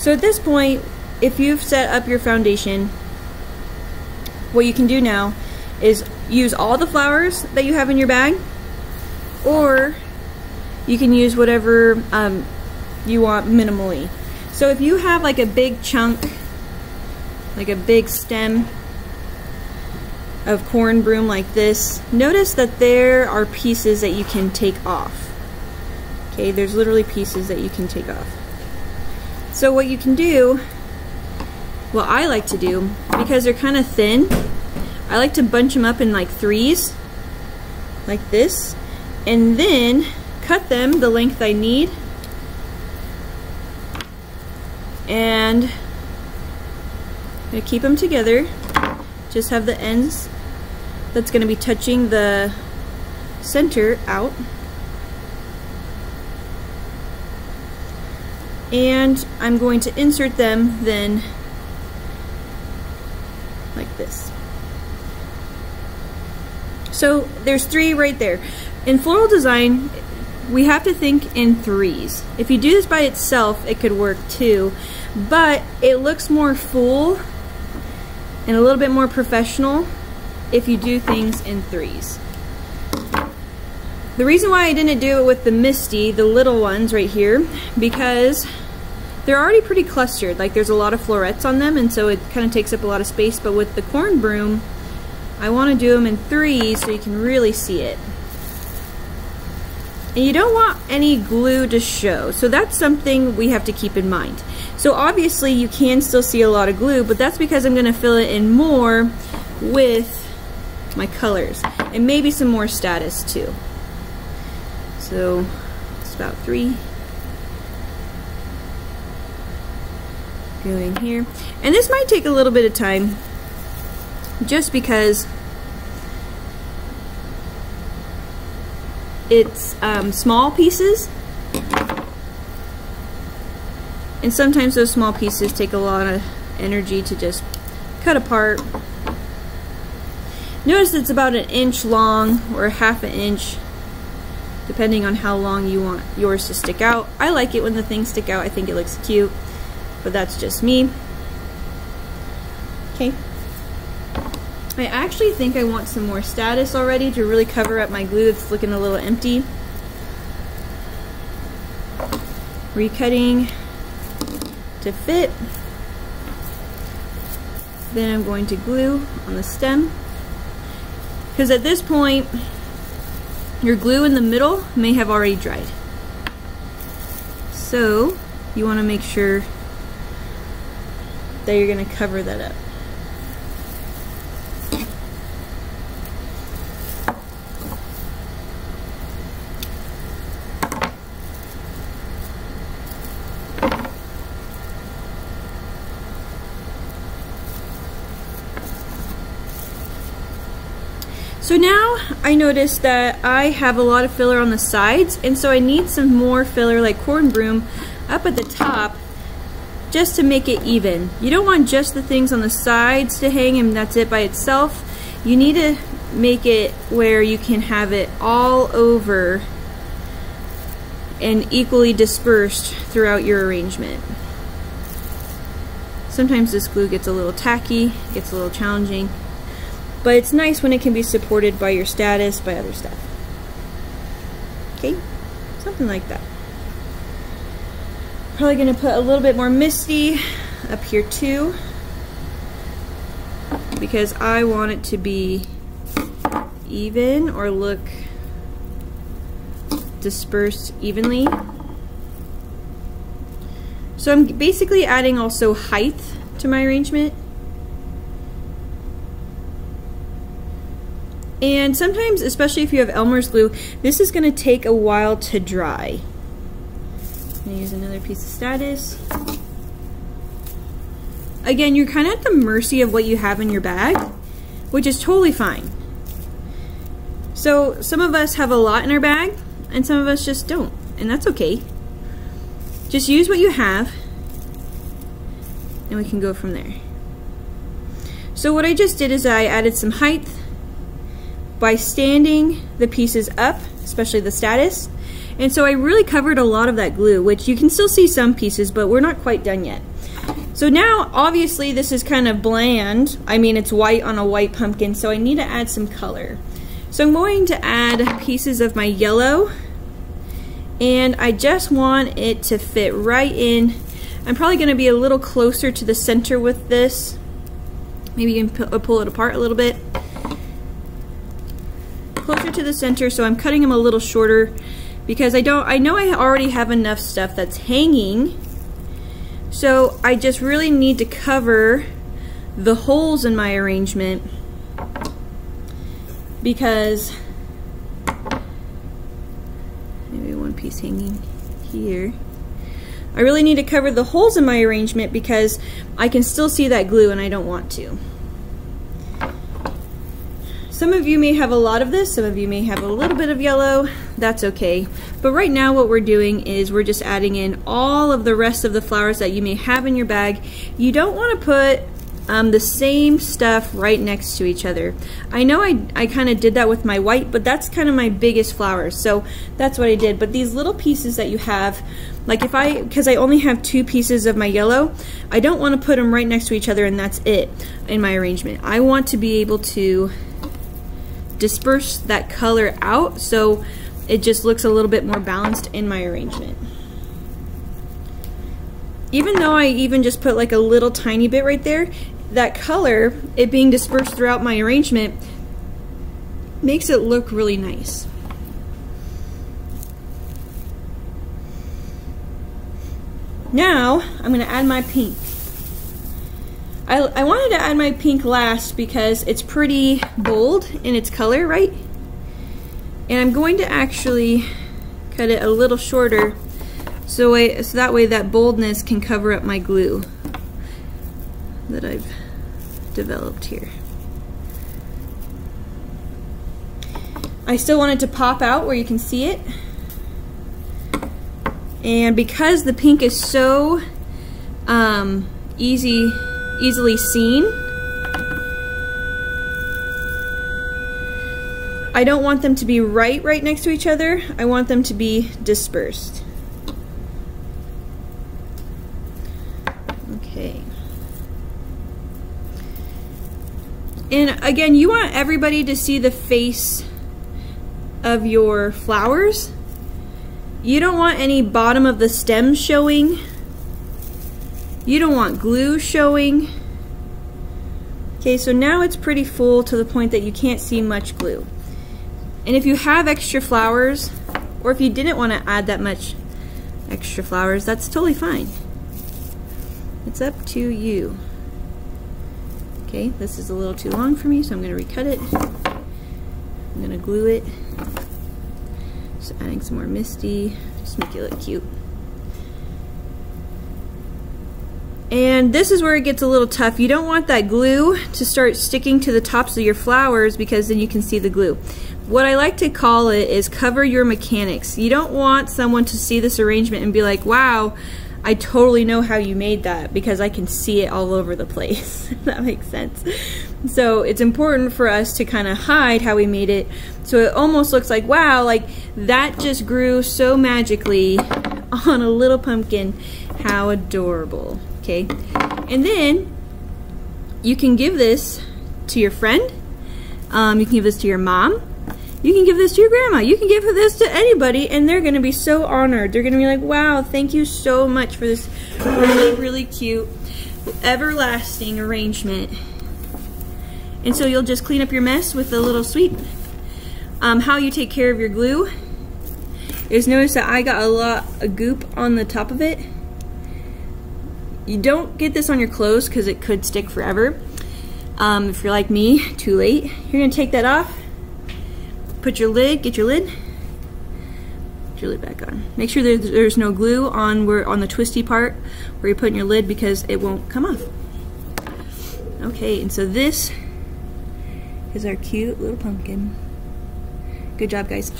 So at this point, if you've set up your foundation, what you can do now is use all the flowers that you have in your bag, or you can use whatever you want minimally. So if you have like a big chunk, like a big stem of corn broom like this, notice that there are pieces that you can take off. Okay, there's literally pieces that you can take off. So what you can do, what I like to do, because they're kind of thin, I like to bunch them up in like threes, like this, and then cut them the length I need, and I'm going to keep them together. Just have the ends that's going to be touching the center out. And I'm going to insert them then like this. So there's three right there. In floral design, we have to think in threes. If you do this by itself, it could work too, but it looks more full and a little bit more professional if you do things in threes. The reason why I didn't do it with the Misty, the little ones right here, because they're already pretty clustered. Like there's a lot of florets on them, and so it kind of takes up a lot of space. But with the corn broom, I want to do them in threes so you can really see it. And you don't want any glue to show, so that's something we have to keep in mind. So obviously you can still see a lot of glue, but that's because I'm going to fill it in more with my colors and maybe some more status too. So it's about 3 going here, and this might take a little bit of time just because it's small pieces, and sometimes those small pieces take a lot of energy to just cut apart. Notice it's about 1 inch long or 1/2 inch, depending on how long you want yours to stick out. I like it when the things stick out. I think it looks cute, but that's just me. Okay. I actually think I want some more status already to really cover up my glue that's looking a little empty. Recutting to fit. Then I'm going to glue on the stem, because at this point your glue in the middle may have already dried. So you want to make sure that you're going to cover that up. So now I noticed that I have a lot of filler on the sides, and so I need some more filler like corn broom up at the top just to make it even. You don't want just the things on the sides to hang and that's it by itself. You need to make it where you can have it all over and equally dispersed throughout your arrangement. Sometimes this glue gets a little tacky, gets a little challenging, but it's nice when it can be supported by your status, by other stuff. Okay, something like that. Probably gonna put a little bit more Misty up here too, because I want it to be even or look dispersed evenly. So I'm basically adding also height to my arrangement. And sometimes, especially if you have Elmer's glue, this is going to take a while to dry. I'm going to use another piece of status. Again, you're kind of at the mercy of what you have in your bag, which is totally fine. So some of us have a lot in our bag, and some of us just don't, and that's okay. Just use what you have, and we can go from there. So what I just did is I added some height by standing the pieces up, especially the status, And so I really covered a lot of that glue, which you can still see some pieces, but we're not quite done yet. So now, obviously, this is kind of bland. I mean, it's white on a white pumpkin, so I need to add some color. So I'm going to add pieces of my yellow, and I just want it to fit right in. I'm probably going to be a little closer to the center with this. Maybe you can pull it apart a little bit. Closer to the center, so I'm cutting them a little shorter because I know I already have enough stuff that's hanging. So I just really need to cover the holes in my arrangement because maybe one piece hanging here. I really need to cover the holes in my arrangement because I can still see that glue and I don't want to. Some of you may have a lot of this, some of you may have a little bit of yellow, that's okay. But right now what we're doing is we're just adding in all of the rest of the flowers that you may have in your bag. You don't want to put the same stuff right next to each other. I know I kind of did that with my white, but that's kind of my biggest flowers, so that's what I did. But these little pieces that you have, like because I only have 2 pieces of my yellow, I don't want to put them right next to each other and that's it in my arrangement. I want to be able to disperse that color out so it just looks a little bit more balanced in my arrangement. Even though I even just put like a little tiny bit right there, that color, it being dispersed throughout my arrangement, makes it look really nice. Now I'm going to add my pink. I wanted to add my pink last because it's pretty bold in its color, right? And I'm going to actually cut it a little shorter so that way that boldness can cover up my glue that I've developed here. I still want it to pop out where you can see it. And because the pink is so easily seen, I don't want them to be right next to each other. I want them to be dispersed. Okay. And again, you want everybody to see the face of your flowers. You don't want any bottom of the stem showing. You don't want glue showing. Okay, so now it's pretty full to the point that you can't see much glue. And if you have extra flowers, or if you didn't want to add that much extra flowers, that's totally fine. It's up to you. Okay, this is a little too long for me, so I'm going to recut it. I'm going to glue it. Just adding some more Misty, just make it look cute. And this is where it gets a little tough. You don't want that glue to start sticking to the tops of your flowers because then you can see the glue. What I like to call it is cover your mechanics. You don't want someone to see this arrangement and be like, wow, I totally know how you made that because I can see it all over the place. If that makes sense. So it's important for us to kind of hide how we made it so it almost looks like, wow, like that just grew so magically on a little pumpkin. How adorable. Okay, and then you can give this to your friend, you can give this to your mom, you can give this to your grandma, you can give this to anybody and they're going to be so honored. They're going to be like, wow, thank you so much for this really cute, everlasting arrangement. And so you'll just clean up your mess with a little sweep. How you take care of your glue is, notice that I got a lot of goop on the top of it. You don't get this on your clothes because it could stick forever. If you're like me, too late. You're going to take that off, put your lid, get your lid back on. Make sure there's no glue on the twisty part where you're putting your lid because it won't come off. Okay, and so this is our cute little pumpkin. Good job, guys.